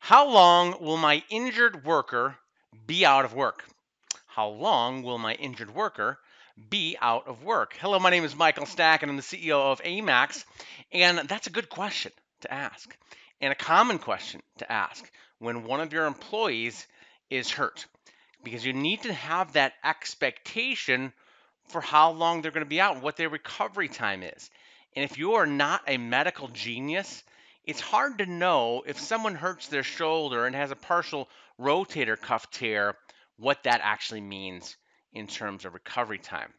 How long will my injured worker be out of work? How long will my injured worker be out of work? Hello, my name is Michael Stack, and I'm the CEO of AMAX. And that's a good question to ask, and a common question to ask when one of your employees is hurt, because you need to have that expectation for how long they're going to be out and what their recovery time is. And if you are not a medical genius, it's hard to know if someone hurts their shoulder and has a partial rotator cuff tear, what that actually means in terms of recovery time.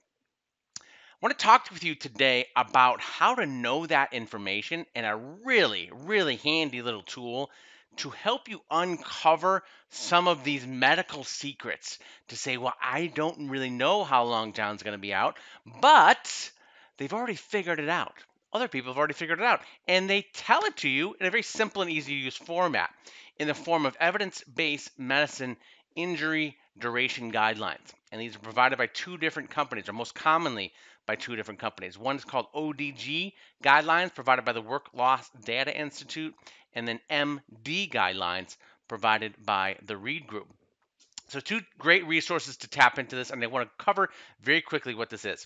I want to talk with you today about how to know that information and a really, really handy little tool to help you uncover some of these medical secrets to say, well, I don't really know how long John's going to be out, but they've already figured it out. Other people have already figured it out, and they tell it to you in a very simple and easy to use format in the form of evidence-based medicine injury duration guidelines. And these are provided by two different companies, or most commonly by two different companies. One is called ODG guidelines, provided by the Work Loss Data Institute, and then MD guidelines, provided by the Reed Group. So two great resources to tap into this, and I want to cover very quickly what this is.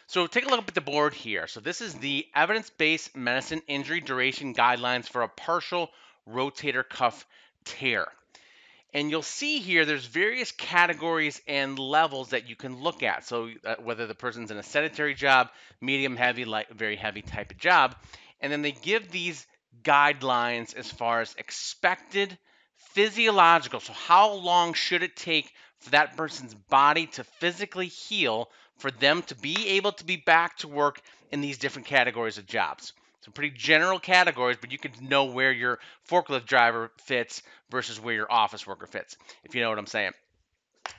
So take a look at the board here. So this is the evidence-based medicine injury duration guidelines for a partial rotator cuff tear. And you'll see here there's various categories and levels that you can look at. So whether the person's in a sedentary job, medium heavy, light, very heavy type of job. And then they give these guidelines as far as expected physiological. So how long should it take for that person's body to physically heal for them to be able to be back to work in these different categories of jobs? Some pretty general categories, but you can know where your forklift driver fits versus where your office worker fits, if you know what I'm saying.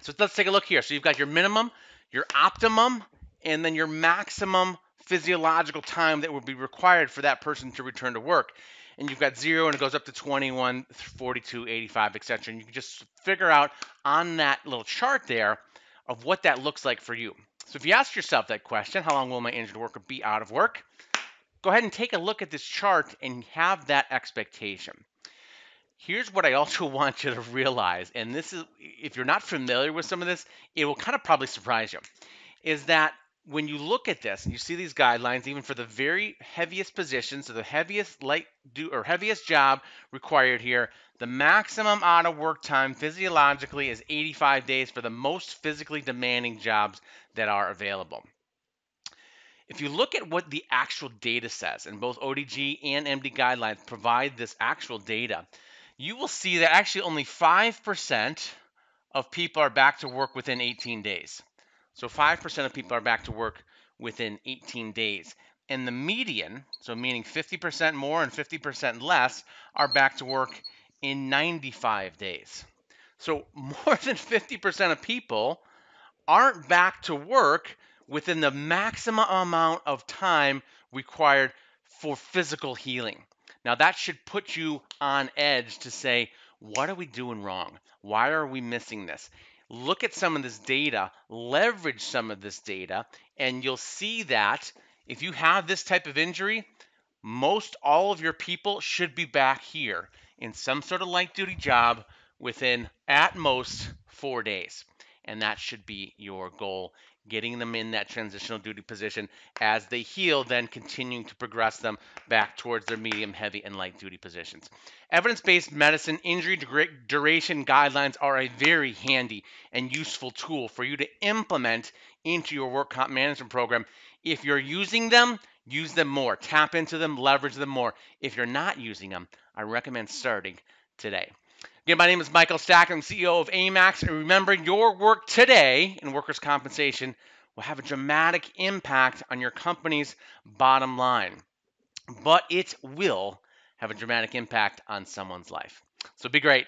So let's take a look here. So you've got your minimum, your optimum, and then your maximum physiological time that would be required for that person to return to work. And you've got 0, and it goes up to 21, 42, 85, etc. And you can just figure out on that little chart there of what that looks like for you. So if you ask yourself that question, how long will my injured worker be out of work? Go ahead and take a look at this chart and have that expectation. Here's what I also want you to realize, and this is, if you're not familiar with some of this, it will kind of probably surprise you, is that when you look at this and you see these guidelines, even for the very heaviest positions, so the heaviest heaviest job required here, the maximum out of work time physiologically is 85 days for the most physically demanding jobs that are available. If you look at what the actual data says, and both ODG and MD guidelines provide this actual data, you will see that actually only 5% of people are back to work within 18 days. So 5% of people are back to work within 18 days. And the median, so meaning 50% more and 50% less, are back to work in 95 days. So more than 50% of people aren't back to work within the maximum amount of time required for physical healing. Now, that should put you on edge to say, what are we doing wrong? Why are we missing this? Look at some of this data, leverage some of this data, and you'll see that if you have this type of injury, most all of your people should be back here in some sort of light duty job within at most 4 days. And that should be your goal, getting them in that transitional duty position as they heal, then continuing to progress them back towards their medium, heavy, and light duty positions. Evidence-based medicine injury duration guidelines are a very handy and useful tool for you to implement into your work comp management program. If you're using them, use them more. Tap into them, leverage them more. If you're not using them, I recommend starting today. Again, my name is Michael Stack. I'm CEO of AMAX. And remember, your work today in workers' compensation will have a dramatic impact on your company's bottom line, but it will have a dramatic impact on someone's life. So be great.